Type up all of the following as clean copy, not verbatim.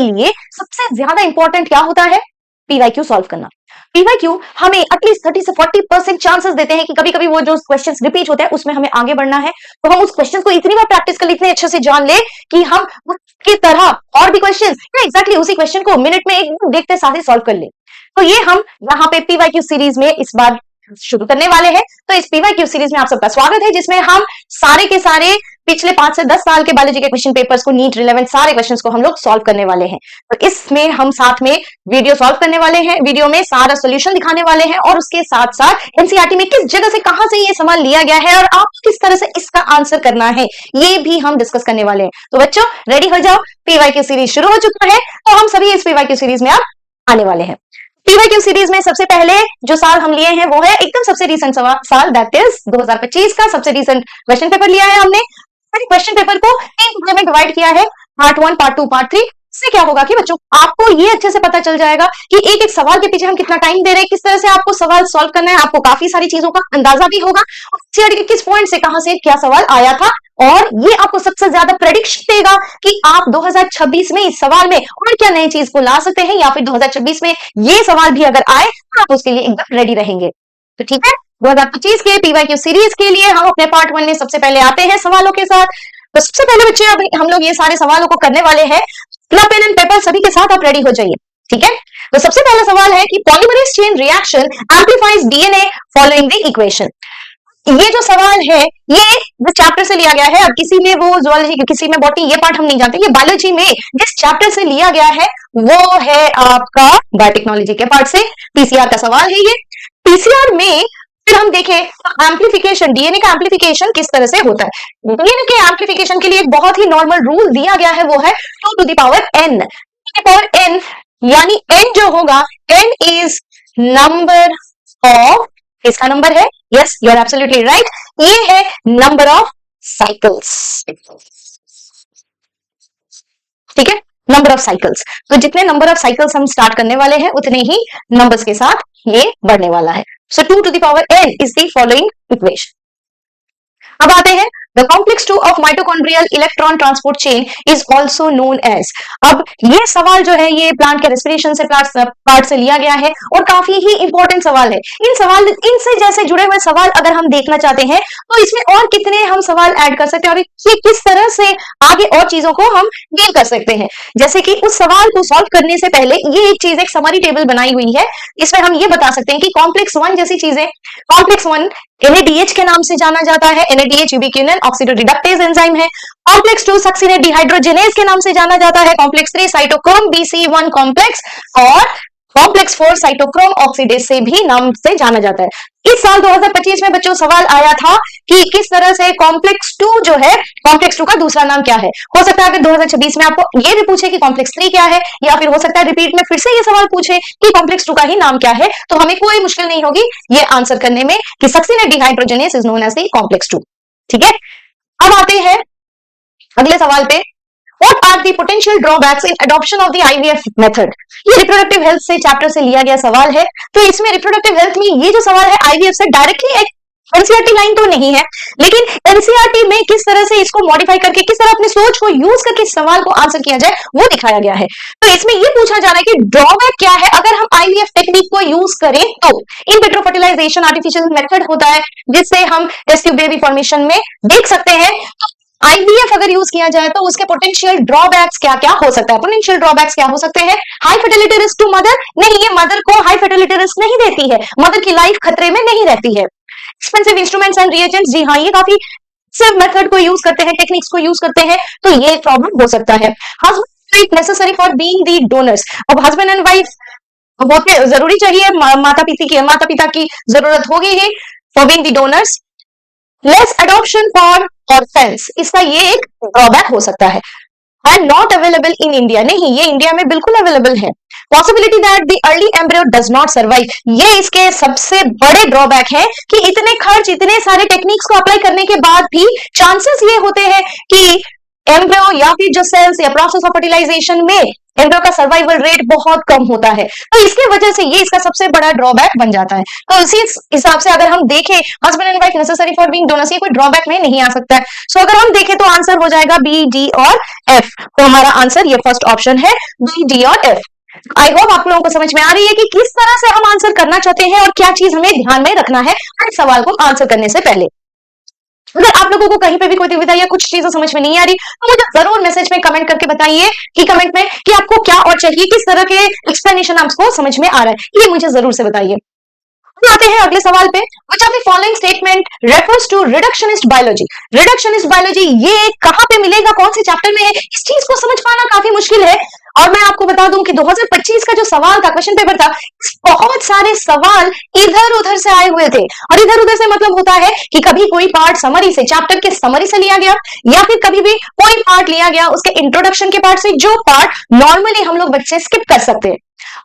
के लिए सबसे ज्यादा इंपॉर्टेंट क्या होता है? पीवाईक्यू सॉल्व करना। पीवाईक्यू हमें एटलीस्ट 30 से 40% चांसेस देते हैं कि कभी कभी वो जो क्वेश्चंस रिपीट होते हैं उसमें हमें आगे बढ़ना है, तो हम उस क्वेश्चन को इतनी बार प्रैक्टिस कर ले, इतने अच्छे से जान ले कि हम उसकी तरह और भी क्वेश्चन एग्जैक्टली उसी क्वेश्चन को मिनट में एकदम देखते साथ ही सॉल्व कर ले। तो ये हम यहाँ पे पीवाईक्यू सीरीज में इस बार शुरू करने वाले हैं। तो इस पीवाईक्यू सीरीज में आप सबका स्वागत है, जिसमें हम सारे के सारे पिछले 5 से 10 साल के बायोलॉजी के क्वेश्चन पेपर्स को, नीट रिलेवेंट सारे क्वेश्चंस को हम लोग सॉल्व करने वाले हैं। तो इसमें हम साथ में वीडियो सॉल्व करने वाले हैं, वीडियो में सारा सोल्यूशन दिखाने वाले हैं और उसके साथ साथ एनसीईआरटी में किस जगह से कहां से ये सवाल लिया गया है और आप किस तरह से इसका आंसर करना है, ये भी हम डिस्कस करने वाले हैं। तो बच्चों रेडी हो जाओ, पीवाईक्यू सीरीज शुरू हो चुका है, तो हम सभी इस पीवाईक्यू सीरीज में आप आने वाले हैं। पीवाईक्यू सीरीज में सबसे पहले जो साल हम लिए हैं वो है एकदम सबसे रीसेंट साल, दैट इज 2025 का सबसे रीसेंट क्वेश्चन पेपर लिया है हमने। क्वेश्चन पेपर को 3 टुकड़े में डिवाइड किया है, पार्ट 1, पार्ट 2, पार्ट 3। इससे क्या होगा कि बच्चों आपको ये अच्छे से पता चल जाएगा कि एक एक सवाल के पीछे हम कितना टाइम दे रहे हैं, किस तरह से आपको सवाल सॉल्व करना है, आपको काफी सारी चीजों का अंदाजा भी होगा और किस पॉइंट से कहां से क्या सवाल आया था, और ये आपको सबसे ज्यादा प्रेडिक्शन देगा कि आप 2026 में इस सवाल में और क्या नई चीज को ला सकते हैं, या फिर 2026 में ये सवाल भी अगर आए तो आप उसके लिए एकदम रेडी रहेंगे। तो ठीक है, 2025 के पीवाईक्यू सीरीज के लिए हम अपने पार्ट 1 में सबसे पहले आते हैं सवालों के साथ। तो सबसे पहले बच्चे अब हम लोग ये सारे सवालों को करने वाले हैं। पेन एंड पेपर सभी के साथ आप रेडी हो जाइए, ठीक है। तो सबसे पहला सवाल है कि polymerase chain reaction amplifies DNA following the equation. ये जो सवाल है ये चैप्टर से लिया गया है। अब किसी में वो जूलॉजी, किसी में बॉटनी, ये पार्ट हम नहीं जानते। ये बायोलॉजी में जिस चैप्टर से लिया गया है वो है आपका बायोटेक्नोलॉजी के पार्ट से, पीसीआर का सवाल है ये। पीसीआर में फिर हम देखें तो एम्प्लीफिकेशन, डीएनए का एम्प्लीफिकेशन किस तरह से होता है। डीएनए के एम्प्लीफिकेशन के लिए एक बहुत ही नॉर्मल रूल दिया गया है, वो है 2 to the power n। 2 to the power n यानी n जो होगा, n इज नंबर ऑफ, इसका नंबर है, yes you are absolutely right, ये है नंबर ऑफ साइकिल्स, ठीक है, नंबर ऑफ साइकिल्स। तो जितने नंबर ऑफ साइकिल्स हम स्टार्ट करने वाले हैं उतने ही नंबर्स के साथ ये बढ़ने वाला है। So 2 to the power n is the following equation. अब आते हैं the complex 2 of mitochondrial electron transport chain is also known as। अब ये सवाल जो है ये प्लांट के रेस्पिरेशन से पार्ट से लिया गया है और काफी ही इंपॉर्टेंट सवाल है। इनसे जैसे जुड़े हुए सवाल अगर हम देखना चाहते हैं तो इसमें और कितने हम सवाल ऐड कर सकते हैं और ये किस तरह से आगे और चीजों को हम डील कर सकते हैं। जैसे कि उस सवाल को सॉल्व करने से पहले ये एक चीज, एक समरी टेबल बनाई हुई है, इसमें हम ये बता सकते हैं कि कॉम्प्लेक्स 1 जैसी चीजें, कॉम्प्लेक्स 1 NADH के नाम से जाना जाता है, NADH यूबिक्विनोन ऑक्सीडोरिडक्टेज एंजाइम है। कॉम्प्लेक्स 2 सक्सिनेट डिहाइड्रोजिनेज के नाम से जाना जाता है। कॉम्प्लेक्स 3 साइटोक्रोम BC1 कॉम्प्लेक्स और कॉम्प्लेक्स 4 साइटोक्रोम ऑक्सीडेज से भी नाम से जाना जाता है। इस साल 2025 में बच्चों सवाल आया था कि किस तरह से कॉम्प्लेक्स 2 जो है, कॉम्प्लेक्स 2 का दूसरा नाम क्या है। हो सकता है अगर 2026 में आपको ये भी पूछे कि कॉम्प्लेक्स 3 क्या है, या फिर हो सकता है रिपीट में फिर से ये सवाल पूछे कि कॉम्प्लेक्स 2 का ही नाम क्या है, तो हमें कोई मुश्किल नहीं होगी ये आंसर करने में कि succinate dehydrogenase is known as the complex 2, ठीक है। अब आते हैं अगले सवाल पे, What are the potential drawbacks in adoption of the IVF method? ये रिप्रोडक्टिव हेल्थ से चैप्टर से लिया गया सवाल है। तो इसमें रिप्रोडक्टिव हेल्थ में ये जो सवाल है आईवीएफ से डायरेक्टली एक एनसीईआरटी लाइन तो नहीं है, लेकिन एनसीईआरटी में किस तरह से इसको मॉडिफाई करके, किस तरह अपने सोच को यूज करके इस सवाल को आंसर किया जाए वो दिखाया गया है। तो इसमें ये पूछा जा रहा है कि ड्रॉबैक क्या है अगर हम आईवीएफ टेक्निक को यूज करें तो। In vitro fertilization artificial method होता है जिससे हम टेस्ट ट्यूब बेबी फॉर्मेशन में देख सकते हैं। आईवीएफ अगर यूज किया जाए तो उसके पोटेंशियल ड्रॉबैक्स क्या क्या हो सकता है। पोटेंशियल ड्रॉबैक्स क्या हो सकते हैं? High fertility risk to mother, नहीं ये मदर को हाई फर्टिलिटी रिस्क नहीं देती है, मदर की लाइफ खतरे में नहीं रहती है। एक्सपेंसिव इंस्ट्रूमेंट्स एंड रिएजेंट्स, जी हाँ ये काफी सिर्फ मेथड को यूज करते हैं, टेक्निक्स को यूज करते हैं, तो ये प्रॉब्लम हो सकता है। Husband necessary for being the donors, अब हस्बैंड एंड वाइफ बहुत जरूरी चाहिए, माता पिता की जरूरत होगी ही for being the donors. Less adoption for orphans, इसका ये एक ड्रॉबैक हो सकता है। And not available in India, नहीं ये इंडिया में बिल्कुल अवेलेबल है। Possibility that the early embryo does not survive, ये इसके सबसे बड़े ड्रॉबैक है कि इतने खर्च, इतने सारे टेक्निक्स को अप्लाई करने के बाद भी चांसेस ये होते हैं कि एम्ब्रियो या फिर जो सेल्स या प्रोसेस ऑफ फर्टिलाइजेशन में एम्ब्रियो का सर्वाइवल रेट बहुत कम होता है, तो इसकी वजह से ये इसका सबसे बड़ा ड्रॉबैक बन जाता है। तो उसी हिसाब से अगर हम देखें husband and wife necessary for being donors, ये कोई ड्रॉबैक में नहीं आ सकता है। सो अगर हम देखें तो आंसर हो जाएगा बी, डी और एफ। तो हमारा आंसर ये फर्स्ट ऑप्शन है, बी, डी और एफ। आई होप आप लोगों को समझ में आ रही है कि किस तरह से हम आंसर करना चाहते हैं और क्या चीज हमें ध्यान में रखना है हर सवाल को आंसर करने से पहले। अगर आप लोगों को कहीं पे भी कोई दुविधा या कुछ चीजें समझ में नहीं आ रही तो मुझे जरूर मैसेज में कमेंट करके बताइए कि कमेंट में कि आपको क्या और चाहिए, किस तरह के एक्सप्लेनेशन आपको समझ में आ रहा है, ये मुझे जरूर से बताइए। आते हैं अगले सवाल पे। Which of the following statement refers to reductionist biology? reductionist biology ये कहाँ पे मिलेगा, कौन से चैप्टर में है, इस चीज को समझ पाना काफी मुश्किल है। और मैं आपको बता दूं कि 2025 का जो सवाल था, क्वेश्चन पेपर था, बहुत सारे सवाल इधर उधर से आए हुए थे। और इधर उधर से मतलब होता है कि कभी कोई पार्ट समरी से, चैप्टर के समरी से लिया गया, या फिर कभी भी कोई पार्ट लिया गया उसके इंट्रोडक्शन के पार्ट से, जो पार्ट नॉर्मली हम लोग बच्चे स्किप कर सकते हैं।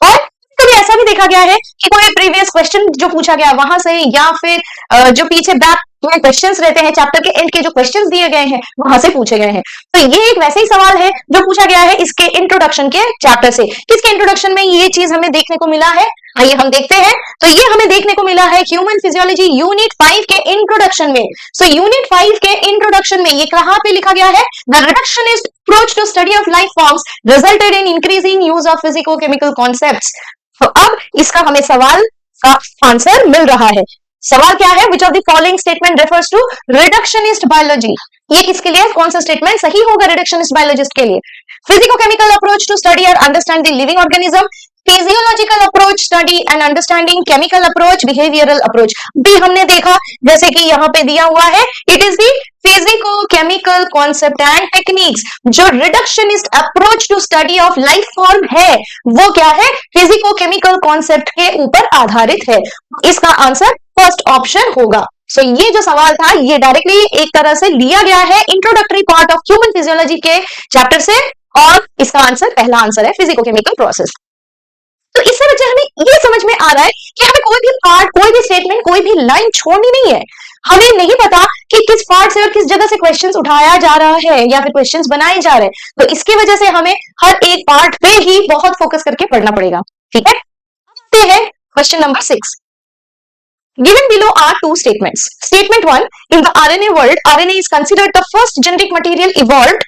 और कभी ऐसा भी देखा गया है कि कोई प्रीवियस क्वेश्चन जो पूछा गया वहां से, या फिर जो पीछे बैक में क्वेश्चंस रहते हैं, चैप्टर के एंड के जो क्वेश्चंस दिए गए हैं वहां से पूछे गए हैं। तो ये एक वैसे ही सवाल है जो पूछा गया है इसके इंट्रोडक्शन के चैप्टर से। किसके इंट्रोडक्शन में ये चीज हमें देखने को मिला है, आइए हम देखते हैं। तो ये हमें देखने को मिला है ह्यूमन फिजियोलॉजी यूनिट 5 के इंट्रोडक्शन में। सो यूनिट 5 के इंट्रोडक्शन में ये कहां पे लिखा गया है, the reductionist approach to study of life forms resulted in increasing use of physico chemical concepts. तो अब इसका हमें सवाल का आंसर मिल रहा है। सवाल क्या है, which of the following statement refers to reductionist biology. ये किसके लिए, कौन सा स्टेटमेंट सही होगा रिडक्शनिस्ट बायोलॉजिस्ट के लिए? फिजिको-केमिकल अप्रोच टू स्टडी और understand the living organism, physiological approach study and understanding, chemical approach, behavioural approach. भी हमने देखा जैसे कि यहाँ पे दिया हुआ है, it is the physico-chemical concept and techniques. जो reductionist approach to study of life form है वो क्या है, फिजिको-केमिकल कॉन्सेप्ट के ऊपर आधारित है। इसका आंसर फर्स्ट ऑप्शन होगा। सो ये जो सवाल था ये डायरेक्टली एक तरह से लिया गया है introductory part of human physiology के चैप्टर से, और इसका आंसर पहला आंसर है फिजिको-केमिकल प्रोसेस। तो इससे बच्चे हमें ये समझ में आ रहा है कि हमें कोई भी पार्ट, कोई भी स्टेटमेंट, कोई भी लाइन छोड़नी नहीं है। हमें नहीं पता कि किस पार्ट से और किस जगह से क्वेश्चंस उठाया जा रहा है या फिर क्वेश्चंस बनाए जा रहे हैं, तो इसकी वजह से हमें हर एक पार्ट पे ही बहुत फोकस करके पढ़ना पड़ेगा। ठीक है, आते हैं question number 6। Given below are two statements. Statement 1, in the RNA world, RNA is considered the first genetic material evolved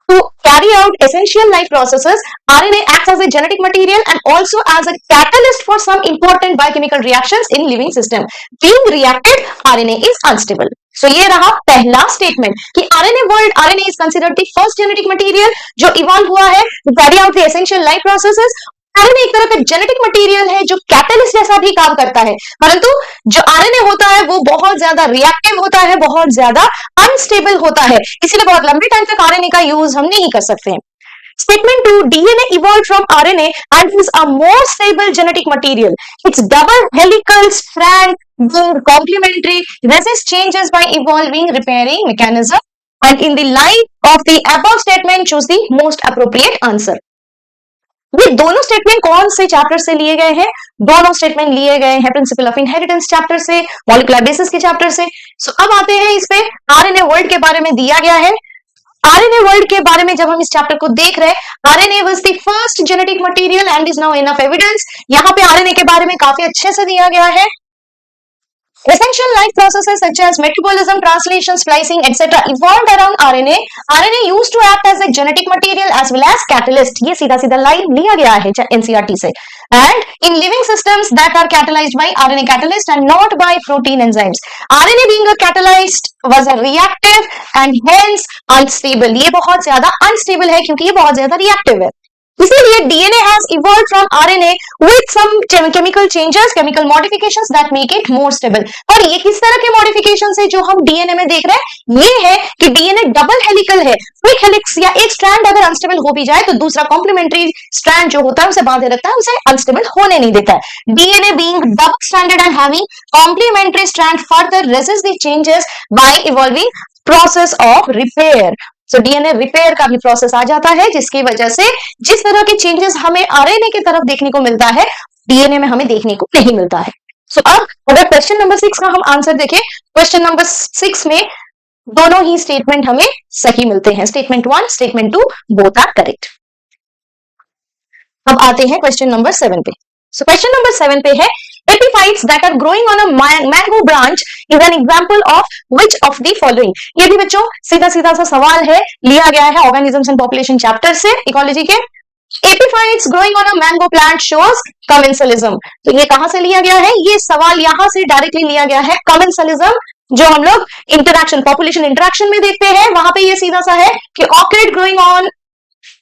to carry out essential life processes. RNA acts as a genetic material and also as a catalyst for some important biochemical reactions in living system. Being reacted, RNA is unstable. So ये रहा पहला statement कि RNA world, RNA is considered the first genetic material जो evolve हुआ है to carry out the essential life processes. RNA एक तरह का जेनेटिक मटेरियल है जो कैटलिस्ट जैसा भी काम करता है, परंतु जो आरएनए होता है वो बहुत ज्यादा रिएक्टिव होता है, बहुत ज्यादा अनस्टेबल होता है, इसीलिए बहुत लंबे टाइम तक आरएनए का यूज हम नहीं कर सकते। Statement 2, DNA evolved from RNA and is a more stable genetic material. Its double helical strand being complementary resists changes by evolving repairing mechanism. And in the light of the above statement, choose the most appropriate answer. ये दोनों statement कौन से chapter से लिए गए हैं? दोनों statement लिए गए हैं प्रिंसिपल ऑफ इनहेरिटेंस चैप्टर से, मॉलिक्यूलर बेसिस के चैप्टर से। सो अब आते हैं इस पे, आरएनए वर्ल्ड के बारे में दिया गया है। आरएनए वर्ल्ड के बारे में जब हम इस चैप्टर को देख रहे हैं, RNA was the first genetic material and is now enough evidence. यहाँ पे आरएनए के बारे में काफी अच्छे से दिया गया है। Essential life processes such as metabolism, translation, splicing, etc. evolved around RNA. RNA used to act as a genetic material as well as catalyst. ये सीधा सीधा लाइन लिया गया है NCERT से. And in living systems that are catalyzed by RNA catalyst and not by protein enzymes. RNA being a catalyst was a reactive and hence unstable. ये बहुत ज्यादा unstable है क्योंकि ये बहुत ज्यादा reactive है। इसीलिए DNA has evolved from RNA with some chemical changes, chemical modifications that make it more stable. और ये किस तरह के modifications है जो हम DNA में देख रहे हैं? ये है कि DNA डबल हेलिकल है। क्विक हेलिक्स या एक स्ट्रैंड अगर अनस्टेबल हो भी जाए तो दूसरा कॉम्प्लीमेंट्री स्ट्रैंड जो होता है उसे बांधे रखता है, उसे अनस्टेबल होने नहीं देता है। DNA being double stranded and having complementary strand further resists the changes by evolving process of repair. तो डीएनए रिपेयर का भी प्रोसेस आ जाता है, जिसकी वजह से जिस तरह के चेंजेस हमें आरएनए की तरफ देखने को मिलता है डीएनए में हमें देखने को नहीं मिलता है। सो अब अगर क्वेश्चन नंबर 6 का हम आंसर देखें, क्वेश्चन नंबर 6 में दोनों ही स्टेटमेंट हमें सही मिलते हैं। Statement 1, statement 2 both are correct. अब आते हैं क्वेश्चन नंबर 7 पे। सो क्वेश्चन नंबर 7 पे है epiphytes that are growing on a mango branch is an example of which of the following. ये भी बच्चों सीधा सीधा सा सवाल है, लिया गया है ऑर्गेनिजम्स एंड पॉपुलेशन चैप्टर से इकोलॉजी के। Epiphytes growing on a mango plant shows commensalism. तो ये कहां से लिया गया है? ये सवाल यहां से डायरेक्टली लिया गया है। कमेंसलिज्म जो हम लोग इंटरैक्शन पॉपुलेशन इंटरैक्शन में देखते हैं, वहां पे ये सीधा सा है कि orchid growing on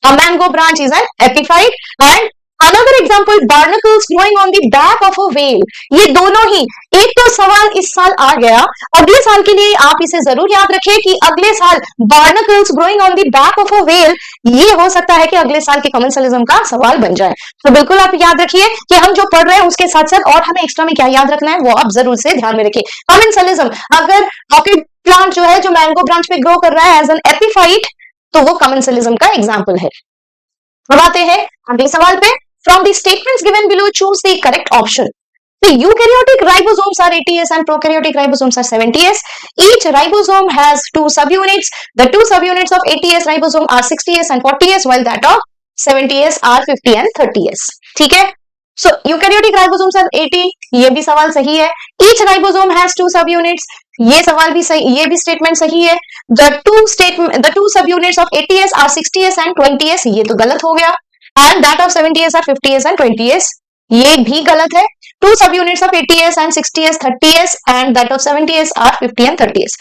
a mango branch is an epiphyte and another example barnacles growing on the back of a whale। ये दोनों ही, एक तो सवाल इस साल आ गया, अगले साल के लिए आप इसे जरूर याद रखिए कि अगले साल barnacles growing on the back of a whale, ये हो सकता है कि अगले साल के कमेंसलिज्म का सवाल बन जाए। तो बिल्कुल आप याद रखिए कि हम जो पढ़ रहे हैं उसके साथ साथ और हमें एक्स्ट्रा में क्या याद रखना है वो आप जरूर से ध्यान में रखिए। कमेंसलिज्म, अगर ऑर्किड प्लांट जो है जो मैंगो ब्रांच पे ग्रो कर रहा है एज एन एपिफाइट, तो वो कमेंसलिज्म का एग्जाम्पल है। अब आते हैं अगले सवाल पे। From the statements given below choose the correct option. The eukaryotic ribosomes are 80s and prokaryotic ribosomes are 70s. Each ribosome has two subunits. The two subunits of 80s ribosome are 60s and 40s, while that of 70s are 50 and 30s. ठीक है? So eukaryotic ribosomes are 80. ये भी सवाल सही है। Each ribosome has two subunits. ये सवाल भी सही, ये भी स्टेटमेंट सही है। The two subunits of 80s are 60s and 20s. ये तो गलत हो गया। And that of 70s are 50s and 20s. ये भी गलत है। Two subunits of 80s and 60s 30s and that of 70s are 50 and 30s.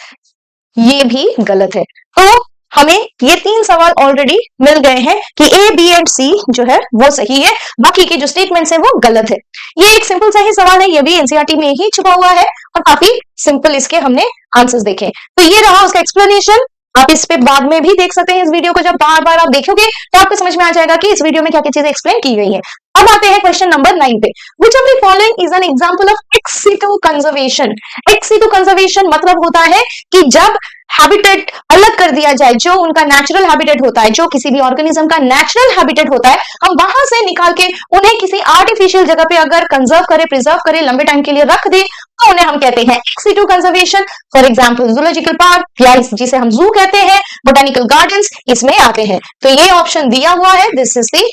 ये भी गलत है। तो हमें ये तीन सवाल ऑलरेडी मिल गए हैं कि ए, बी एंड सी जो है वो सही है, बाकी के जो स्टेटमेंट्स है वो गलत है। ये एक सिंपल सा ही सवाल है, ये भी एनसीईआरटी में ही छुपा हुआ है और काफी सिंपल इसके हमने आंसर्स देखे। तो ये रहा उसका एक्सप्लेनेशन। आप इस पे बाद में भी देख सकते हैं। इस वीडियो को जब बार बार आप देखोगे तो आपको समझ में आ जाएगा कि इस वीडियो में क्या क्या चीजें एक्सप्लेन की गई है। अब आते हैं क्वेश्चन नंबर 9 पे। Which of the following is an example of ex situ conservation? Ex situ conservation मतलब होता है कि जब हैबिटेट अलग कर दिया जाए, जो उनका नेचुरल हैबिटेट होता है, जो किसी भी ऑर्गेनिज्म का नेचुरल हैबिटेट होता है, हम वहां से निकाल के उन्हें किसी आर्टिफिशियल जगह पे अगर कंजर्व करे, प्रिजर्व करे, लंबे टाइम के लिए रख दे, तो उन्हें हम कहते हैं ex situ conservation। For example zoological park या जिसे हम जू कहते हैं, बोटेनिकल गार्डन्स, इसमें आते हैं। तो ये ऑप्शन दिया हुआ है, दिस इज द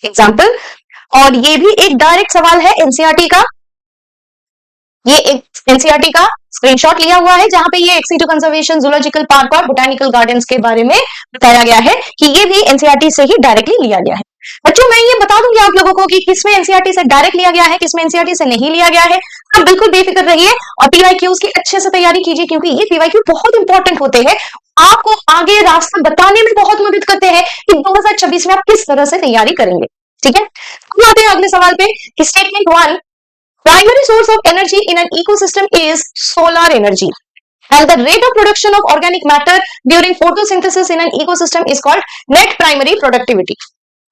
एग्जाम्पल। और ये भी एक डायरेक्ट सवाल है एनसीईआरटी का, ये एक एनसीईआरटी का स्क्रीनशॉट लिया हुआ है जहां पे ये ex situ conservation, zoological park और बोटेनिकल गार्डन्स के बारे में बताया गया है कि ये भी एनसीईआरटी से ही डायरेक्टली लिया गया है। बच्चों मैं ये बता दूंगी आप लोगों को कि किसमें एनसीईआरटी से डायरेक्ट लिया गया है, किसमें एनसीईआरटी से नहीं लिया गया है। आप बिल्कुल बेफिक्र रहिए और पीवाईक्यूज की अच्छे से तैयारी कीजिए, क्योंकि ये पीवाईक्यू बहुत इंपॉर्टेंट होते हैं, आपको आगे रास्ता बताने में बहुत मदद करते हैं कि 2026 में आप किस तरह से तैयारी करेंगे। ठीक है, अब आते हैं अगले सवाल पे। Statement 1, primary source of energy in an ecosystem is solar energy and the rate of production of organic matter during photosynthesis in an ecosystem is called net primary productivity।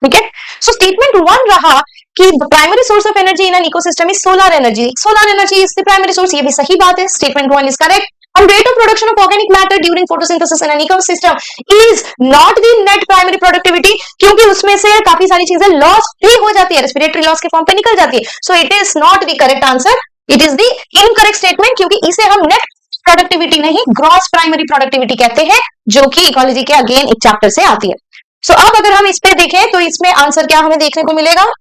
ठीक है, सो स्टेटमेंट 1 रहा कि primary source of energy in an ecosystem is solar energy. Solar energy is the primary source, ये भी सही बात है। Statement 1 is correct. And rate of production of organic matter during photosynthesis in an ecosystem is not the net primary productivity, क्योंकि उसमें से काफी सारी चीजें लॉस भी हो जाती है, रेस्पिरेटरी लॉस के फॉर्म पे निकल जाती है। So it is not the correct answer, it is the incorrect statement, क्योंकि इसे हम नेट प्रोडक्टिविटी नहीं ग्रॉस प्राइमरी प्रोडक्टिविटी कहते हैं, जो कि इकोलॉजी के अगेन एक चैप्टर से आती है। सो अब अगर हम इस पे देखें तो इसमें आंसर क्या हमें देखने को मिलेगा?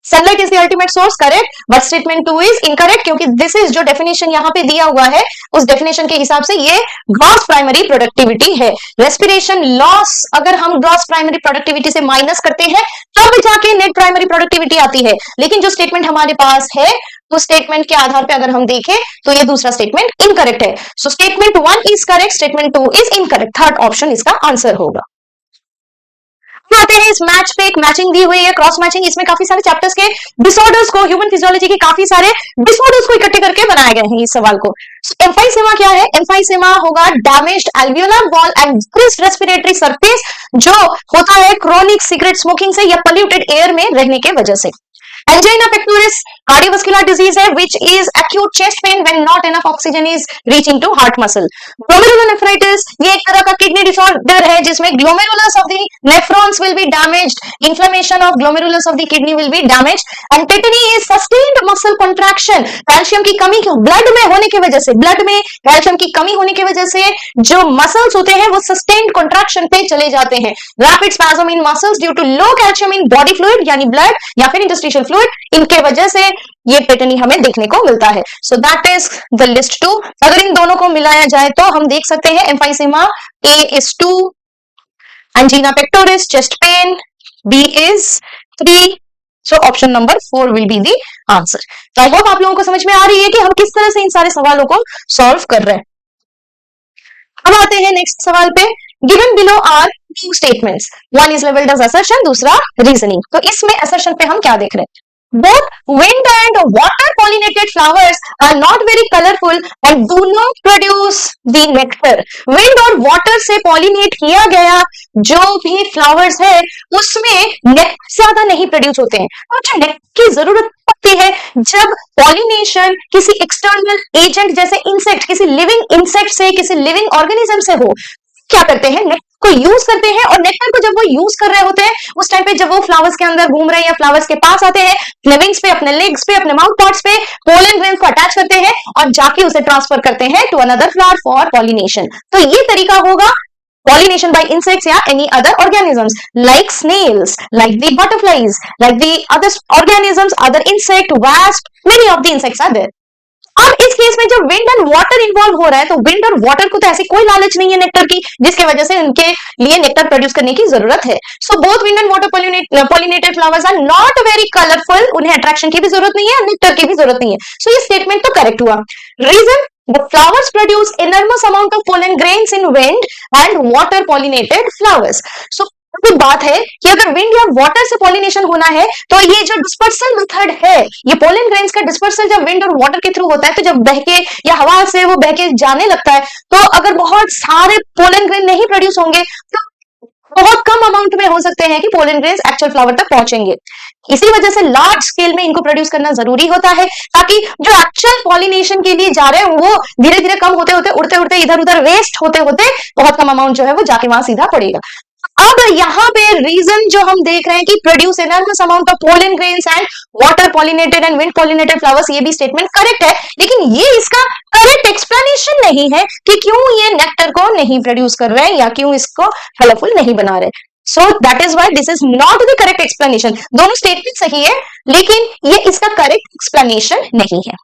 Sunlight is the ultimate source, correct, but statement 2 is incorrect, क्योंकि दिस इज जो डेफिनेशन यहाँ पे दिया हुआ है उस डेफिनेशन के हिसाब से ये ग्रॉस प्राइमरी प्रोडक्टिविटी है। रेस्पिरेशन लॉस अगर हम ग्रॉस प्राइमरी प्रोडक्टिविटी से माइनस करते हैं तब जाके नेट प्राइमरी प्रोडक्टिविटी आती है, लेकिन जो स्टेटमेंट हमारे पास है उस स्टेटमेंट के आधार पे अगर हम देखें तो ये दूसरा स्टेटमेंट इनकरेक्ट है। So statement 1 is correct, statement 2 is incorrect. Third option इसका आंसर होगा। आते हैं इस मैच पे, एक मैचिंग दी हुई है, क्रॉस मैचिंग। इसमें काफी सारे चैप्टर्स के डिसऑर्डर्स को, ह्यूमन फिजियोलॉजी के काफी सारे डिसऑर्डर्स को इकट्ठे करके बनाए गए हैं इस सवाल को। एम्फाइसेमा क्या है? एम्फाइसेमा होगा damaged alveolar wall and decreased respiratory surface, जो होता है क्रोनिक सिगरेट स्मोकिंग से या पोल्यूटेड एयर में रहने के वजह से। एंजाइना पेक्टोरिस कार्डियोवास्कुलर डिजीज है which is acute chest pain when not enough oxygen is reaching to heart muscle. Glomerulonephritis ये एक तरह का किडनी डिसऑर्डर है जिसमें glomerulus of the nephrons will be damaged, inflammation of glomerulus of the kidney will be damaged and tetany is sustained muscle contraction. Calcium की कमी blood में होने की वजह से, ब्लड में कैल्शियम की कमी होने की वजह से जो मसल्स होते हैं वो सस्टेन्ड कॉन्ट्रैक्शन पे चले जाते हैं। Rapid spasm in muscles due to low calcium in body fluid यानी ब्लड या फिर इंटरस्टिशियल फ्लूइड, इनके वजह से ये टेटनी हमें देखने को मिलता है। So that is the list 2। अगर इन दोनों को मिलाया जाए तो हम देख सकते हैं emphysema A is 2, angina pectoris, chest pain, B is 3, so option number 4 will be the answer। तो आई होप आप लोगों को समझ में आ रही है कि हम किस तरह से इन सारे सवालों को सॉल्व कर रहे हैं। अब आते हैं नेक्स्ट सवाल पे। Given below are two statements, one is labelled as assertion, दूसरा रीजनिंग। तो इसमें असर्शन पे हम क्या देख रहे हैं? Both wind and water pollinated flowers are not very colorful and do not produce the nectar। wind और water से pollinate किया गया जो भी flowers है उसमें nectar ज्यादा नहीं प्रोड्यूस होते हैं। और जो nectar की जरूरत पड़ती है जब pollination किसी external agent जैसे insect, किसी living insect से, किसी living organism से हो, क्या करते हैं? नेक्टर को यूज करते हैं और नेक्टर को जब वो यूज कर रहे होते हैं उस टाइम पे जब वो फ्लावर्स के अंदर घूम रहे हैं या फ्लावर्स के पास आते हैं, अपने विंग्स पे, अपने लेग्स पे, अपने माउथ पार्ट्स पे पोलन ग्रेन्स को अटैच करते हैं और जाके उसे ट्रांसफर करते हैं to another flower for pollination. तो ये तरीका होगा pollination by insects या any other organisms like snails, like the butterflies, like the other organisms, other insect, wasp, many of the insects are there। अब इस केस में जब विंड एंड वाटर इन्वॉल्व हो रहा है तो विंड और वाटर को तो ऐसी कोई लालच नहीं है नेक्टर की जिसके वजह से उनके लिए नेक्टर प्रोड्यूस करने की जरूरत है। So both wind and water pollinated flowers are not very colourful, उन्हें अट्रैक्शन की भी जरूरत नहीं है, नेक्टर की भी जरूरत नहीं है। सो ये स्टेटमेंट तो करेक्ट हुआ। Reason, the flowers produce enormous amount of pollen grains in wind and water pollinated flowers। so तो बात है कि अगर विंड या वाटर से पॉलिनेशन होना है तो ये जो डिस्पर्सल मेथड है, ये पोलन ग्रेन्स का डिस्पर्सल जब विंड और वाटर के थ्रू होता है तो जब बहके या हवा से वो बहके जाने लगता है तो अगर बहुत सारे पोलन ग्रेन नहीं प्रोड्यूस होंगे तो बहुत कम अमाउंट में हो सकते हैं कि पोलन ग्रेन्स एक्चुअल फ्लावर तक पहुंचेंगे। इसी वजह से लार्ज स्केल में इनको प्रोड्यूस करना जरूरी होता है ताकि जो एक्चुअल पॉलिनेशन के लिए जा रहे हैं वो धीरे धीरे कम होते होते, उड़ते उड़ते, इधर उधर वेस्ट होते होते बहुत कम अमाउंट जो है वो जाके वहां सीधा पड़ेगा। अब यहाँ पे रीजन जो हम देख रहे हैं कि produce enormous amount of pollen grains and water pollinated and wind pollinated flowers, ये भी स्टेटमेंट करेक्ट है, लेकिन ये इसका करेक्ट एक्सप्लेनेशन नहीं है कि क्यों ये नेक्टर को नहीं प्रोड्यूस कर रहे हैं या क्यों इसको कलरफुल नहीं बना रहे। So that is why this is not the correct explanation. दोनों स्टेटमेंट सही है लेकिन ये इसका करेक्ट एक्सप्लेनेशन नहीं है।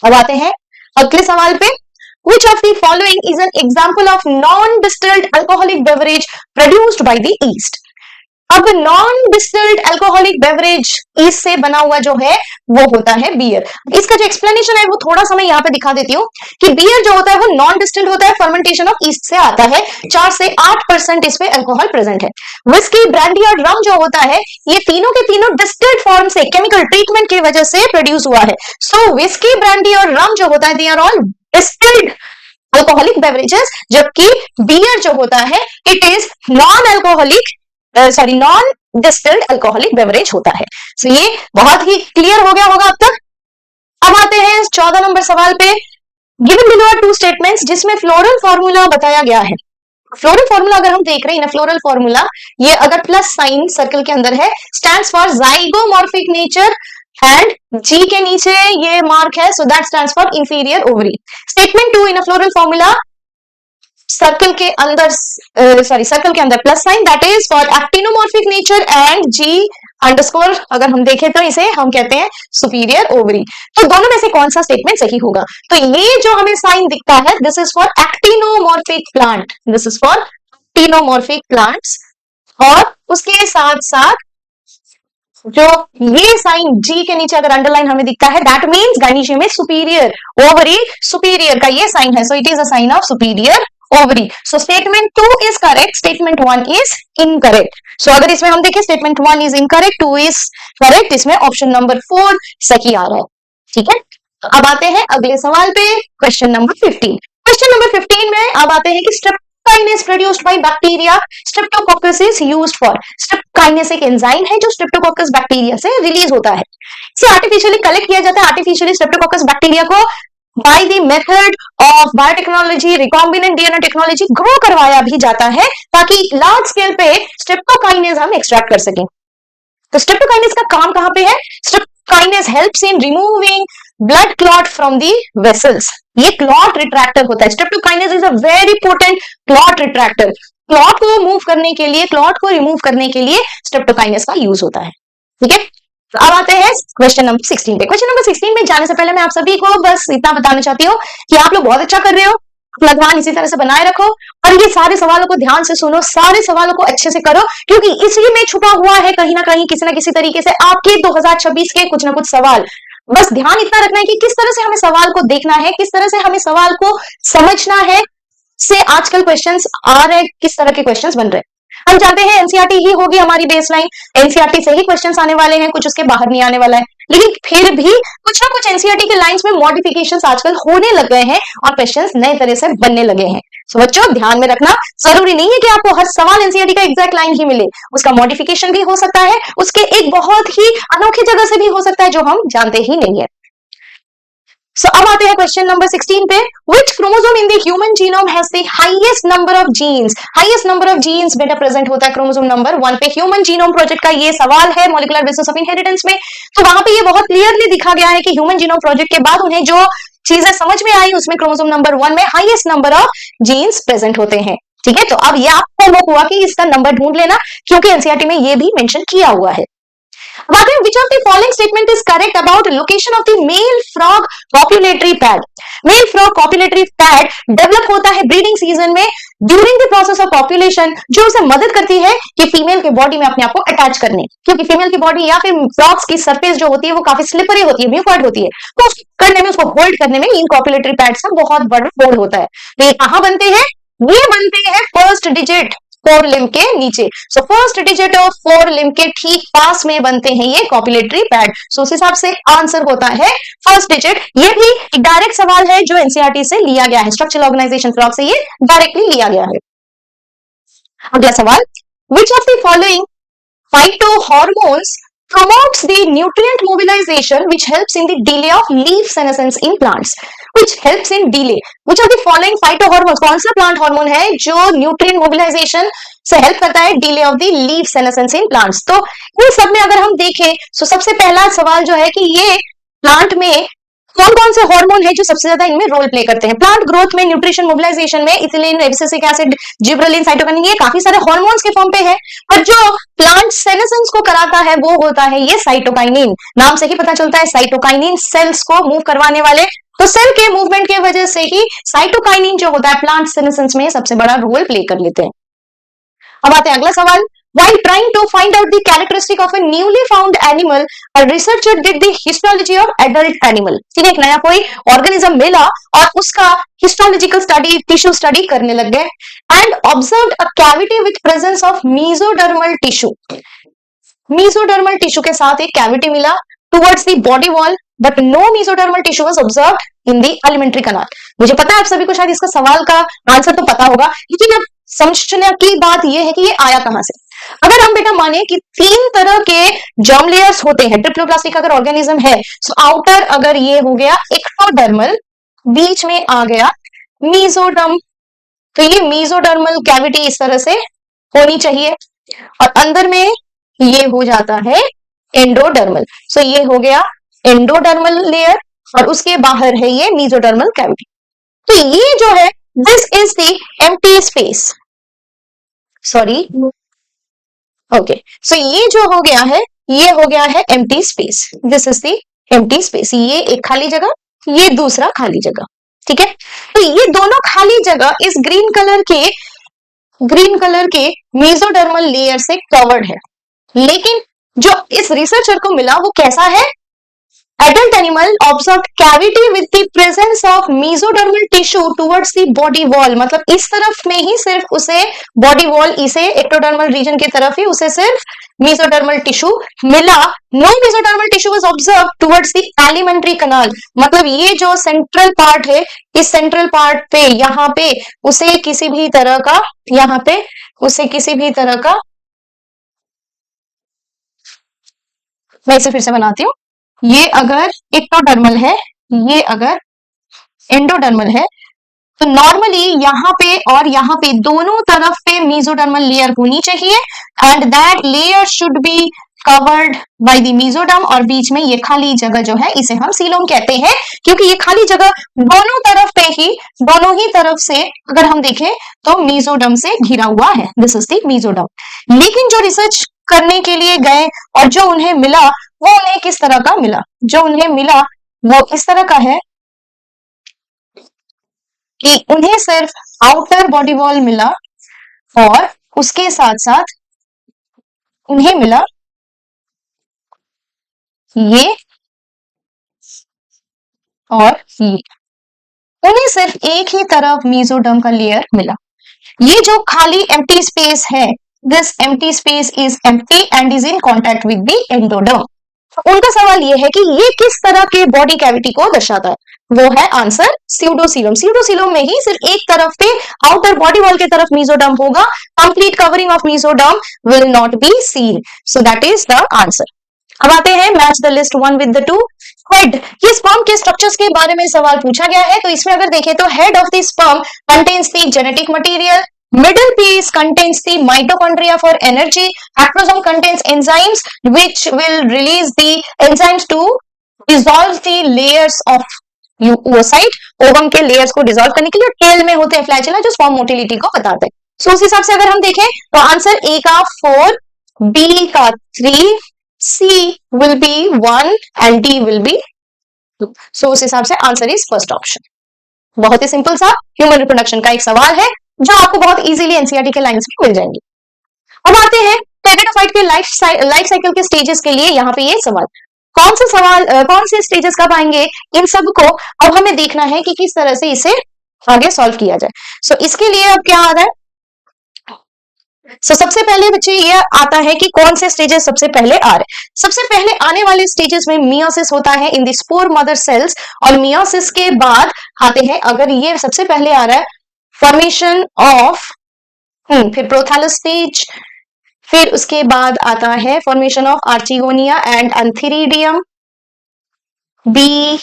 अब आते हैं अगले सवाल पे। Which of the following is an example of non-distilled alcoholic beverage produced by the yeast? अब non-distilled alcoholic beverage yeast से बना हुआ जो है वो होता है बियर। इसका जो एक्सप्लेनेशन है वो थोड़ा सा मैं यहाँ पे दिखा देती हूँ कि बियर जो होता है वो नॉन डिस्टिल्ड होता है, फर्मेंटेशन ऑफ ईस्ट से आता है, 4 से 8% इसमें अल्कोहल प्रेजेंट है। विस्की, ब्रांडी और रम जो होता है ये तीनों के तीनों डिस्टिल्ड फॉर्म से केमिकल ट्रीटमेंट की वजह से प्रोड्यूस हुआ है। सो विस्की, ब्रांडी और रम जो होता है they are all distilled alcoholic beverages, जबकि बियर जो होता है it is non alcoholic non distilled alcoholic beverage होता है। सो ये बहुत ही क्लियर हो गया होगा अब तक। अब आते हैं 14 नंबर सवाल पे। Given below are two statements जिसमें फ्लोरल फॉर्मूला बताया गया है। फ्लोरल फॉर्मूला अगर हम देख रहे हैं ना, फ्लोरल फॉर्मूला ये अगर प्लस साइन सर्कल के अंदर है, stands for zygomorphic nature and G के नीचे ये मार्क है, so that stands for inferior ovary. Statement 2 in a floral formula, circle के अंदर plus sign, that is for actinomorphic nature and G underscore अगर हम देखें तो इसे हम कहते हैं सुपीरियर ओवरी। तो दोनों में से कौन सा स्टेटमेंट सही होगा? तो ये जो हमें साइन दिखता है this is for actinomorphic plant, this is for actinomorphic plants, और उसके साथ साथ जो ये साइन जी के नीचे अगर अंडरलाइन हमें दिखता है दैट मीन्स गायनीशियम में सुपीरियर ओवरी, सुपीरियर का ये साइन है, so it is a sign of superior ovary. So statement 2 is correct, statement 1 is incorrect. So अगर इसमें हम देखें statement 1 is incorrect, 2 is correct, इसमें ऑप्शन नंबर 4 सही आ रहा है। ठीक है, अब आते हैं अगले सवाल पे, क्वेश्चन नंबर 15। क्वेश्चन नंबर 15 में अब आते हैं कि streptococcus streptokinase produced by bacteria, streptococcus is used for. streptokinase एक एंजाइम है जो streptococcus बैक्टीरिया से रिलीज होता है। इसे आर्टिफिशियली कलेक्ट किया जाता है, आर्टिफिशियली streptococcus बैक्टीरिया को by the method of biotechnology, recombinant DNA technology grow करवाया भी जाता है ताकि लार्ज स्केल पे स्ट्रेप्टोकाइनेज हम एक्सट्रैक्ट कर सकें। तो स्ट्रेप्टोकाइनेज का काम कहां पे है? Streptokinase helps in removing blood clot from the vessels. ये क्लॉट रिट्रैक्टर होता है। Streptokinase is a very potent clot retractor. Clot को मूव करने के लिए, क्लॉट को रिमूव करने के लिए स्ट्रेप्टोकाइनेज का यूज होता है। ठीक है, तो अब आते हैं क्वेश्चन नंबर 16 पे। क्वेश्चन नंबर 16 में जाने से पहले मैं आप सभी को बस इतना बताना चाहती हूँ कि आप लोग बहुत अच्छा कर रहे हो, अपना ध्यान इसी तरह से बनाए रखो और ये सारे सवालों को ध्यान से सुनो, सारे सवालों को अच्छे से करो, क्योंकि इसी में छुपा हुआ है कहीं ना कहीं, किसी ना किसी तरीके से आपके 2026 के कुछ ना कुछ सवाल। बस ध्यान इतना रखना है कि किस तरह से हमें सवाल को देखना है, किस तरह से हमें सवाल को समझना है, से आजकल क्वेश्चंस आ रहे, किस तरह के क्वेश्चंस बन रहे हैं। हम जानते हैं एनसीईआरटी ही होगी हमारी बेसलाइन, एनसीईआरटी से ही क्वेश्चंस आने वाले हैं, कुछ उसके बाहर नहीं आने वाला है, लेकिन फिर भी कुछ ना कुछ एनसीईआरटी के लाइंस में मॉडिफिकेशंस आजकल होने लग गए हैं और क्वेश्चंस नए तरह से बनने लगे हैं। सो बच्चों ध्यान में रखना, जरूरी नहीं है कि आपको हर सवाल एनसीईआरटी का एग्जैक्ट लाइन ही मिले, उसका मॉडिफिकेशन भी हो सकता है, उसके एक बहुत ही अनोखी जगह से भी हो सकता है जो हम जानते ही नहीं है। So, अब आते हैं क्वेश्चन नंबर 16 पे। Which chromosome in the human genome has the highest number of genes? Highest number of genes बेटा प्रेजेंट होता है क्रोमोसोम नंबर 1 पे। ह्यूमन जीनोम प्रोजेक्ट का ये सवाल है मॉलिक्यूलर बेसिस ऑफ इनहेरिटेंस में। तो वहां पे ये बहुत क्लियरली दिखा गया है कि ह्यूमन जीनोम प्रोजेक्ट के बाद उन्हें जो चीजें समझ में आई उसमें क्रोमोसोम नंबर 1 में highest number of genes present होते हैं। ठीक है, तो अब ये आपको होमवर्क हुआ कि इसका नंबर ढूंढ लेना, क्योंकि एनसीईआरटी में ये भी मेंशन किया हुआ है। Which of the following statement is correct about location of the male frog copulatory pad? Male frog copulatory pad develop होता है ब्रीडिंग सीजन में during the process of population, जो उसे मदद करती है कि फीमेल के बॉडी में अपने आप को अटैच करने, क्योंकि फीमेल की बॉडी या फिर फ्रॉग्स की सरफेस जो होती है वो काफी स्लिपरी होती है, म्यूकॉइड होती है, तो करने में, उसको होल्ड करने में इन कॉपुलेटरी पैड्स का बहुत बड़ा रोल होता है। तो ये कहां बनते हैं? ये बनते हैं फर्स्ट डिजिट 4 लिम्ब के नीचे। So first digit of 4 limb के ठीक पास में बनते हैं ये कॉपुलेटरी पैड। सो उस हिसाब से आंसर होता है फर्स्ट डिजिट। ये भी एक डायरेक्ट सवाल है जो एनसीईआरटी से लिया गया है, स्ट्रक्चरल ऑर्गेनाइजेशन फ्रॉग से ये डायरेक्टली लिया गया है। अगला सवाल, विच of the following phytohormones promotes the nutrient mobilization which helps in the delay of leaf senescence in plants? Which helps in delay? Which of the following phytohormones, कौन सा plant hormone है जो न्यूट्रिएंट मोबिलाइजेशन से help करता है delay of the leaf senescence in plants? तो इन सब में अगर हम देखें तो सबसे पहला सवाल जो है कि ये प्लांट में कौन कौन से हार्मोन है जो सबसे ज्यादा इनमें रोल प्ले करते हैं? प्लांट ग्रोथ में, न्यूट्रिशन मोबिलाइजेशन में ethylene, abscisic acid, gibberellin, cytokinin, ये काफी सारे हार्मोन्स के फॉर्म पे है, और जो प्लांट सेनेसेंस को कराता है वो होता है ये साइटोकाइनिन। नाम से ही पता चलता है साइटोकाइनिन सेल्स को मूव करवाने वाले, तो सेल के मूवमेंट की वजह से ही साइटोकाइनिन जो होता है प्लांट सेनेसेंस में सबसे बड़ा रोल प्ले कर लेते हैं। अब आते हैं अगला सवाल, while trying to find out the characteristic of a newly found animal, a researcher did the histology of adult animal। ठीक है, एक नया कोई ऑर्गेनिज्म मिला और उसका हिस्टोलॉजिकल स्टडी, टिश्यू स्टडी करने लग गए, and observed a cavity with presence of mesodermal tissue. Mesodermal tissue के साथ एक कैविटी मिला towards the body wall, but no mesodermal tissue was observed in the alimentary canal. मुझे पता है आप सभी को शायद इसका सवाल का आंसर तो पता होगा, लेकिन अब समझने की बात यह है कि ये आया कहां से। अगर हम बेटा माने कि 3 तरह के जर्म लेयर्स होते हैं, ट्रिप्लोप्लास्टिक अगर ऑर्गेनिज्म है, सो आउटर अगर ये हो गया एक्टोडर्मल, बीच में आ गया मीजोडर्म, तो ये मीजोडर्मल कैविटी इस तरह से होनी चाहिए, और अंदर में ये हो जाता है एंडोडर्मल। सो ये हो गया एंडोडर्मल लेयर और उसके बाहर है ये मीजोडर्मल कैविटी। तो ये जो है this is the empty space, sorry, okay, so ये जो हो गया है ये हो गया है empty space, this is the empty space. ये एक खाली जगह, ये दूसरा खाली जगह, ठीक है। तो ये दोनों खाली जगह इस ग्रीन कलर के मेसोडर्मल लेयर से कवर्ड है, लेकिन जो इस रिसर्चर को मिला वो कैसा है? Adult animal observed cavity with the presence of mesodermal tissue towards the body wall. मतलब इस तरफ में ही सिर्फ उसे body wall, इसे ectodermal region की तरफ ही उसे सिर्फ mesodermal tissue मिला. No mesodermal tissue was observed towards the alimentary canal. मतलब ये जो central part है, इस central part पे यहाँ पे उसे किसी भी तरह का, यहाँ पे उसे किसी भी तरह का, मैं इसे फिर से बनाती हूँ. ये अगर एक्टोडर्मल है, ये अगर एंडोडर्मल है, तो नॉर्मली यहाँ पे और यहाँ पे दोनों तरफ पे मेसोडर्मल लेयर होनी चाहिए and that layer should be covered by the mesoderm. और बीच में ये खाली जगह जो है इसे हम सीलोम कहते हैं, क्योंकि ये खाली जगह दोनों तरफ पे ही, दोनों ही तरफ से अगर हम देखें तो मेसोडर्म से घिरा हुआ है. This is the mesoderm. लेकिन जो रिसर्च करने के लिए गए और जो उन्हें मिला वो उन्हें किस तरह का मिला? जो उन्हें मिला वो इस तरह का है कि उन्हें सिर्फ आउटर बॉडी वॉल मिला और उसके साथ साथ उन्हें मिला ये और ये. उन्हें सिर्फ एक ही तरफ मेसोडर्म का लेयर मिला. ये जो खाली एम्प्टी स्पेस है, this empty space is empty and is in contact with the endoderm. उनका सवाल ये है कि ये किस तरह के बॉडी कैविटी को दर्शाता है? वो है आंसर स्यूडोसीलम. स्यूडोसीलम में ही सिर्फ एक तरफ पे आउटर बॉडी वॉल के तरफ मेसोडर्म होगा. Complete covering of mesoderm will not be seen. So that is the answer. अब आते हैं match the list one with the two. Head, ये स्पर्म के स्ट्रक्चर्स के बारे में सवाल पूछा गया है. तो इसमें अगर देखें तो head of the sperm contains the genetic material, middle piece contains the mitochondria for energy, acrosome contains enzymes which will release the enzymes to dissolve the layers of oocyte. Ovum के लेयर्स को dissolve करने के लिए tell में होते हैं फ्लैचेला जो sperm motility को बताते हैं. सो उस हिसाब से अगर हम देखें तो आंसर ए का 4, बी का 3, C will be 1 and D will be 2. So उस हिसाब से आंसर इज फर्स्ट ऑप्शन. बहुत ही सिंपल सा ह्यूमन रिप्रोडक्शन का एक सवाल है जो आपको बहुत इजीली एनसीईआरटी के लाइंस में मिल जाएंगे. अब आते हैं टेरिडोफाइट के लाइफ साइकिल के स्टेजेस के लिए. यहाँ पे ये सवाल, कौन से सवाल, कौन से स्टेजेस कब आएंगे, इन सब को अब हमें देखना है कि किस तरह से इसे आगे सॉल्व किया जाए. सो इसके लिए अब क्या आ रहा है? सबसे पहले बच्चे ये आता है कि कौन से स्टेजेस सबसे पहले आ रहे हैं. सबसे पहले आने वाले स्टेजेस में मियोसिस होता है in the spore mother cells, और मियोसिस के बाद आते हैं, अगर ये सबसे पहले आ रहा है, फॉर्मेशन ऑफ, फिर प्रोथैलस स्टेज, फिर उसके बाद आता है formation of archegonia and antheridium. B,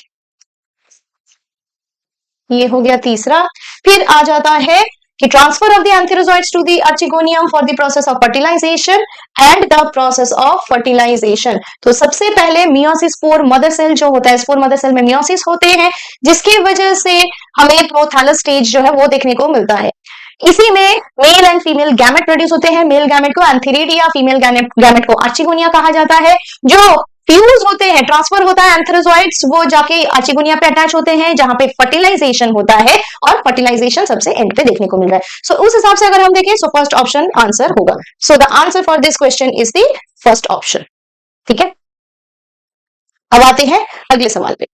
ये हो गया तीसरा. फिर आ जाता है कि transfer of the antherozoids to the archegonium for the process of fertilization and the process of fertilization. तो सबसे पहले मियोसिस, स्पोर मदर सेल जो होता है, स्पोर मदर सेल में मियोसिस होते हैं, जिसकी वजह से हमें प्रोथैलस स्टेज जो है वो देखने को मिलता है. इसी में male and female gamete produce होते हैं. मेल गैमेट को एंथेरिडिया, फीमेल गैमेट को आर्चिगोनिया कहा जाता है. जो फ्यूज होते हैं, ट्रांसफर होता है एंथेरोजोइड्स, वो जाके आर्चिगोनिया पे अटैच होते हैं, जहां पे फर्टिलाइजेशन होता है, और फर्टिलाइजेशन सबसे एंड पे देखने को मिल रहा है. सो उस हिसाब से अगर हम देखें, सो फर्स्ट ऑप्शन आंसर होगा. So the answer for this question is the first option. ठीक है. अब आते हैं अगले सवाल पे.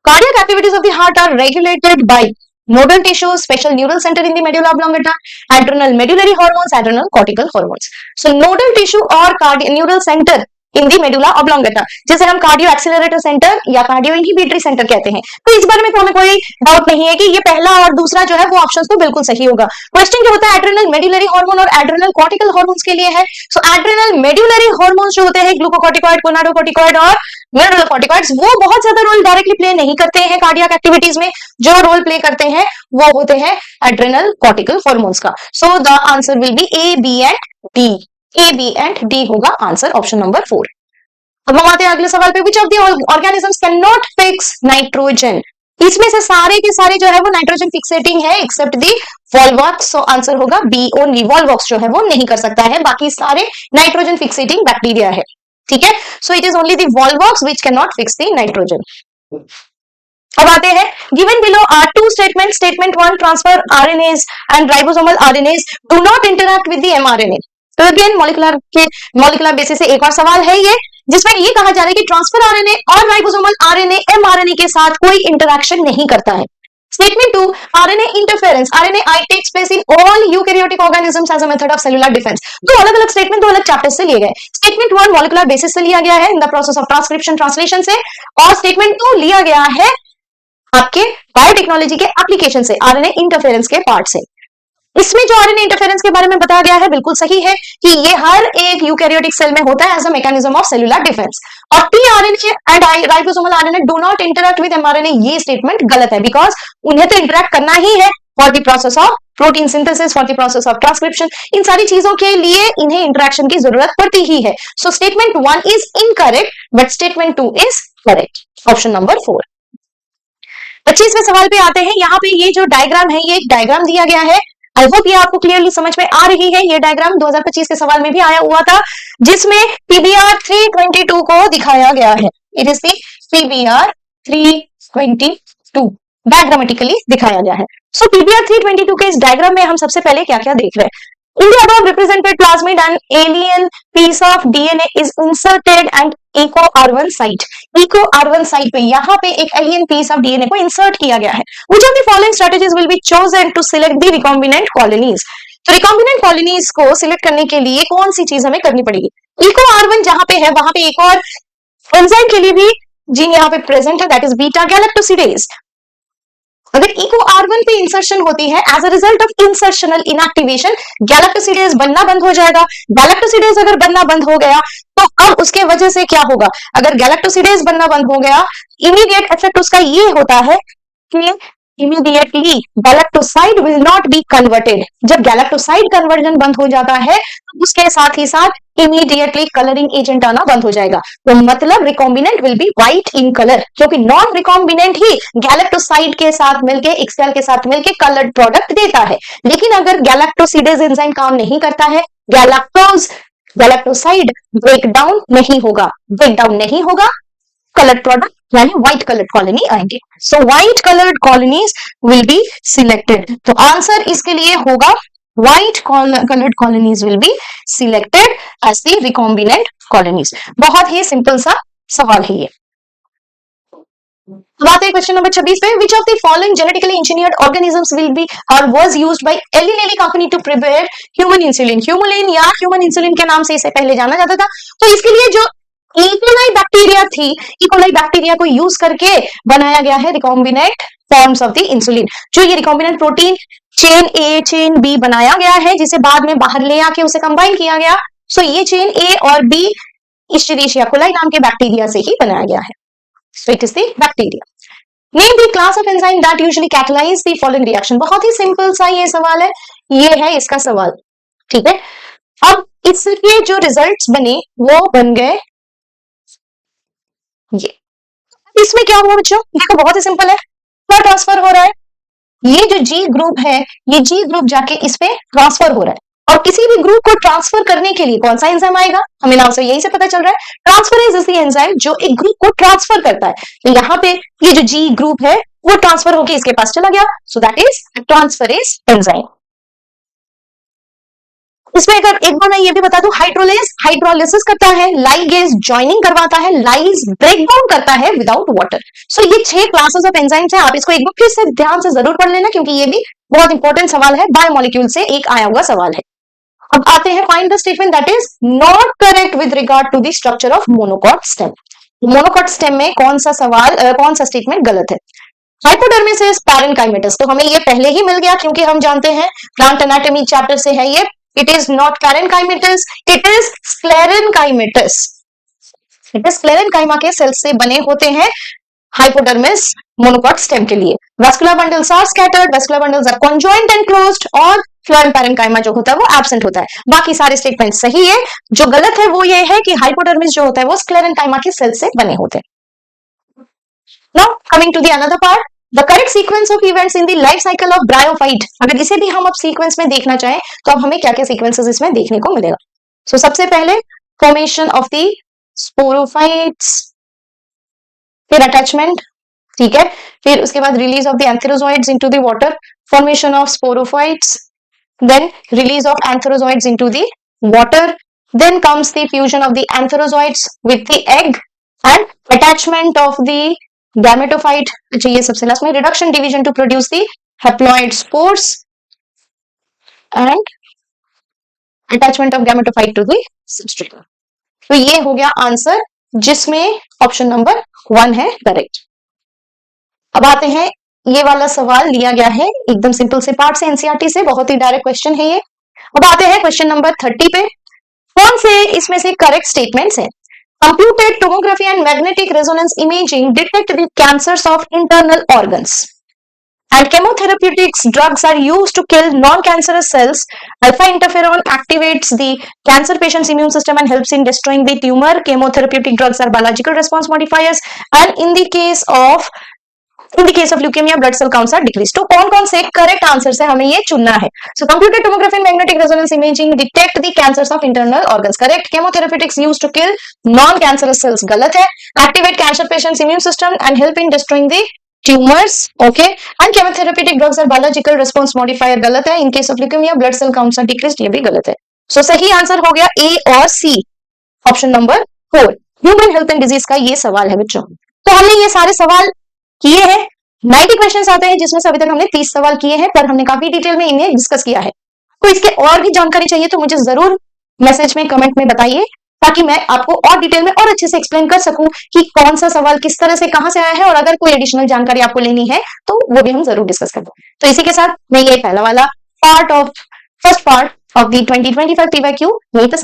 Cardiac activities of the heart are regulated by nodal tissue, special neural center in the medulla oblongata, adrenal medullary hormones, adrenal cortical hormones. So nodal tissue और neural center इन दी medulla oblongata, जैसे हम कार्डियो एक्सीलरेटर सेंटर या cardio inhibitory centre कहते हैं. तो इस बारे में तो हमें कोई डाउट नहीं है कि ये पहला और दूसरा जो है वो ऑप्शन तो बिल्कुल सही होगा. क्वेश्चन जो होता है एड्रेनल मेडुलरी हार्मोन और एड्रेनल कॉर्टिकल हार्मोन्स के लिए है. सो एड्रेनल मेडुलरी हार्मोन्स जो होते हैं, ग्लूकोकॉर्टिकॉइड, गोनाडोकॉर्टिकॉइड और मिनरलोकॉर्टिकॉइड्स, वो बहुत ज्यादा रोल डायरेक्टली प्ले नहीं करते हैं कार्डियक एक्टिविटीज में. जो रोल प्ले करते हैं वो होते हैं एड्रेनल कॉर्टिकल हार्मोन्स का. So the answer will be A, B and D. A, B and D होगा आंसर, ऑप्शन नंबर 4. अब हम आते हैं अगले सवाल पे. Which of the organisms can not fix nitrogen? इसमें से सारे के सारे जो है वो नाइट्रोजन फिक्सेटिंग है एक्सेप्ट दी वॉल्वॉक्स. सो आंसर होगा बी ओनली. वॉल्वॉक्स जो है वो नहीं कर सकता है, बाकी सारे नाइट्रोजन फिक्सेटिंग बैक्टीरिया है. ठीक है. So it is only the volvox which can not fix the nitrogen. अब आते हैं, given below are two statement. Statement 1, transfer RNAs and ribosomal RNAs do not interact with the mRNA. तो again molecular basis से एक और सवाल है ये जिसमें ये कहा जा रहा है कि ट्रांसफर आरएनए और राइबोसोमल आरएनए एमआरएनए के साथ कोई इंटरेक्शन नहीं करता है। Statement 2, RNA interference. RNAi takes place in all eukaryotic organisms as a method of cellular defense. दो अलग अलग स्टेटमेंट दो अलग चैप्टर से लिए गए। स्टेटमेंट 1 मॉलिक्यूलर बेसिस से लिया गया है in the process of transcription translation से, और स्टेटमेंट 2 लिया गया है आपके बायोटेक्नोलॉजी के एप्लीकेशन से, आरएनए इंटरफेरेंस के पार्ट से। इसमें जो आरएनए इंटरफेरेंस के बारे में बताया गया है बिल्कुल सही है कि ये हर एक यूकैरियोटिक सेल में होता है as a mechanism of cellular defence. और tRNA and ribosomal RNA do not interact with mRNA, ये स्टेटमेंट गलत है, बिकॉज उन्हें तो इंटरैक्ट करना ही है for the process of protein synthesis, for the process of transcription, इन सारी चीजों के लिए इन्हें इंटरैक्शन की जरूरत पड़ती ही है। So statement 1 is incorrect but statement 2 is correct, option number 4। 25वें सवाल पे आते हैं। यहाँ पे ये जो डायग्राम है, ये एक डायग्राम दिया गया है। आई होप ये आपको क्लियरली समझ में आ रही है। ये डायग्राम 2025 के सवाल में भी आया हुआ था, जिसमें पीबीआर 322 को दिखाया गया है। It is the PBR 322 diagrammatically दिखाया गया है। सो पीबीआर 322 के इस डायग्राम में हम सबसे पहले क्या क्या देख रहे हैं। In the above represented plasmid, an alien piece of DNA is inserted and echo R1 site. Echo R1 site पे यहाँ पे एक alien piece of DNA को insert किया गया है। Which of the following strategies will be chosen to select the recombinant colonies? तो recombinant colonies को select करने के लिए कौन सी चीज हमें करनी पड़ेगी? Echo R1 जहाँ पे है वहां पे एक और एंजाइम के लिए भी जीन यहाँ पे प्रेजेंट है, दैट इज बीटा गैलेक्टोसिडेज। अगर इको R1 पे इंसर्शन होती है, as a result of insertional inactivation galactosidase बनना बंद हो जाएगा। गैलेक्टोसिडेज अगर बनना बंद हो गया तो अब उसके वजह से क्या होगा, अगर गैलेक्टोसिडेज बनना बंद हो गया, इमीडिएट इफेक्ट उसका ये होता है कि immediately galactoside will not be converted. जब गैलेक्टोसाइड कन्वर्जन बंद हो जाता है तो उसके साथ ही साथ इमीडिएटली कलरिंग एजेंट आना बंद हो जाएगा। तो मतलब recombinant will be white in colour, क्योंकि नॉन रिकॉम्बिनेंट ही गैलेक्टोसाइड के साथ मिलके, एक सेल के साथ मिलके कलर्ड प्रोडक्ट देता है। लेकिन अगर गैलेक्टोसिडेज एंजाइम काम नहीं करता है, गैलेक्टोसाइड ब्रेकडाउन नहीं होगा, कलर्ड प्रोडक्ट यानी व्हाइट कलर्ड कॉलोनी आएंगे। So white coloured colonies will be selected. तो आंसर इसके लिए होगा white coloured colonies will be selected as the recombinant colonies. बहुत ही सिंपल सा सवाल है ये। बात है क्वेश्चन नंबर 26 पे, which of the following genetically engineered organisms will be और was used by Eli Lilly company to prepare human insulin. Humulin या ह्यूमन इंसुलिन के नाम से इसे पहले जाना जाता था। तो इसके लिए जो इकोलाई बैक्टीरिया थी, इकोलाई बैक्टीरिया को यूज करके बनाया गया है recombinant forms of the insulin. जो ये recombinant protein chain A chain B बनाया गया है, जिसे बाद में बाहर ले आके उसे कंबाइन किया गया। सो ये चेन ए और बी इश्चेरिशिया कोलाई नाम के बैक्टीरिया से ही बनाया गया है। So it is the bacteria. Name the class of enzyme that usually catalyse the following reaction. बहुत ही सिंपल सा ये सवाल है, ये है इसका सवाल, ठीक है। अब इसके जो रिजल्ट्स बने वो बन गए ये। इसमें क्या हुआ बच्चों, देखो बहुत ही सिंपल है, क्या ट्रांसफर हो रहा है, ये जो जी ग्रुप है, ये जी ग्रुप जाके इस पे ट्रांसफर हो रहा है। और किसी भी ग्रुप को ट्रांसफर करने के लिए कौन सा एंजाइम आएगा, हमें नाम से यही से पता चल रहा है, ट्रांसफरेज इज द एंजाइम जो एक ग्रुप को ट्रांसफर करता है। तो यहाँ पे ये जो जी ग्रुप है वो ट्रांसफर होकर इसके पास चला गया, so that is transferase enzyme. इसमें अगर एक बार मैं ये भी बता दूं, हाइड्रोलिसिस करता है, लाइगेज ज्वाइनिंग करवाता है, लाइज ब्रेक डाउन करता है विदाउट वाटर। सो ये 6 क्लासेस ऑफ एंजाइम्स हैं। आप इसको एक बार फिर से ध्यान से जरूर पढ़ लेना, क्योंकि ये भी बहुत इंपॉर्टेंट सवाल है, बायोमोलिक्यूल से एक आया हुआ सवाल है। अब आते हैं find the statement that is not correct with regard to the structure of monocot stem. Monocot stem में कौन सा स्टेटमेंट गलत है। हाइपोडर्मिस इज पैरेनकाइमेटस, तो हमें ये पहले ही मिल गया, क्योंकि हम जानते हैं प्लांट एनाटॉमी चैप्टर से है ये। It is not parenchymatous, it is sclerenchymatous. It is sclerenchyma के सेल से बने होते हैं हाइपोडर्मिस मोनोकॉट स्टेम के लिए। Vascular bundles are scattered, vascular bundles are conjoined and closed, और फ्लोएम पैरेन्काइमा जो होता है वो एब्सेंट होता है। बाकी सारे स्टेटमेंट सही है, जो गलत है वो ये है कि हाइपोडर्मिस जो होता है वो स्क्लेरेंकाइमा के सेल से बने होते हैं। Now coming to the another part, The correct sequence of events in the life cycle of bryophyte, अगर इसे भी हम अब सीक्वेंस में देखना चाहें तो अब हमें क्या क्या सीक्वेंसेस इसमें देखने को मिलेगा। सो सबसे पहले फॉर्मेशन ऑफ द स्पोरोफाइट्स, फिर अटैचमेंट, ठीक है, फिर उसके बाद release of the antherozoids into the water, formation of sporophytes, then release of antherozoids into the water, Then comes the fusion of the antherozoids with the egg and attachment of the gametophyte. अच्छा, ये सबसे last में reduction division to produce the haploid spores and attachment of gametophyte to the substrate. तो ये हो गया answer, जिसमें option number 1 है करेक्ट। अब आते हैं, ये वाला सवाल लिया गया है एकदम सिंपल से पार्ट से, एनसीईआरटी से, बहुत ही डायरेक्ट क्वेश्चन है ये। अब आते हैं क्वेश्चन नंबर 30 पे। कौन से इसमें से करेक्ट स्टेटमेंट्स हैं? Computed tomography and magnetic resonance imaging detect the cancers of internal organs and chemotherapeutics drugs are used to kill non-cancerous cells. Alpha interferon activates the cancer patient's immune system and helps in destroying the tumor. Chemotherapeutic drugs are biological response modifiers, and in the case of leukemia, blood cell counts are decreased. तो कौन-कौन से correct answer से हमें ये चुनना है? So computed tomography and magnetic resonance imaging detect the cancers of internal organs. Correct. Chemotherapeutics used to kill non-cancerous cells. गलत है. Activate cancer patient's immune system and help in destroying the tumors, okay, and chemotherapeutic drugs are biological response modifier. गलत है. In case of leukemia, blood cell counts are decreased. ये भी गलत है. So सही answer हो गया A और C, option number 4। Human health and disease का ये सवाल है बच्चों। तो हमने ये सारे सवाल किए हैं, 90 क्वेश्चंस आते हैं, जिसमें से अभी तक हमने 30 सवाल किए हैं, पर हमने काफी डिटेल में इन्हें डिस्कस किया है। तो इसके और भी जानकारी चाहिए तो मुझे जरूर मैसेज में, कमेंट में बताइए, ताकि मैं आपको और डिटेल में और अच्छे से एक्सप्लेन कर सकूं कि कौन सा सवाल किस तरह से कहां से आया है, और अगर कोई एडिशनल जानकारी आपको लेनी है तो वो भी हम जरूर डिस्कस करेंगे। तो इसी के साथ मैं ये पहला वाला first part of the 2025 PYQ यहीं पे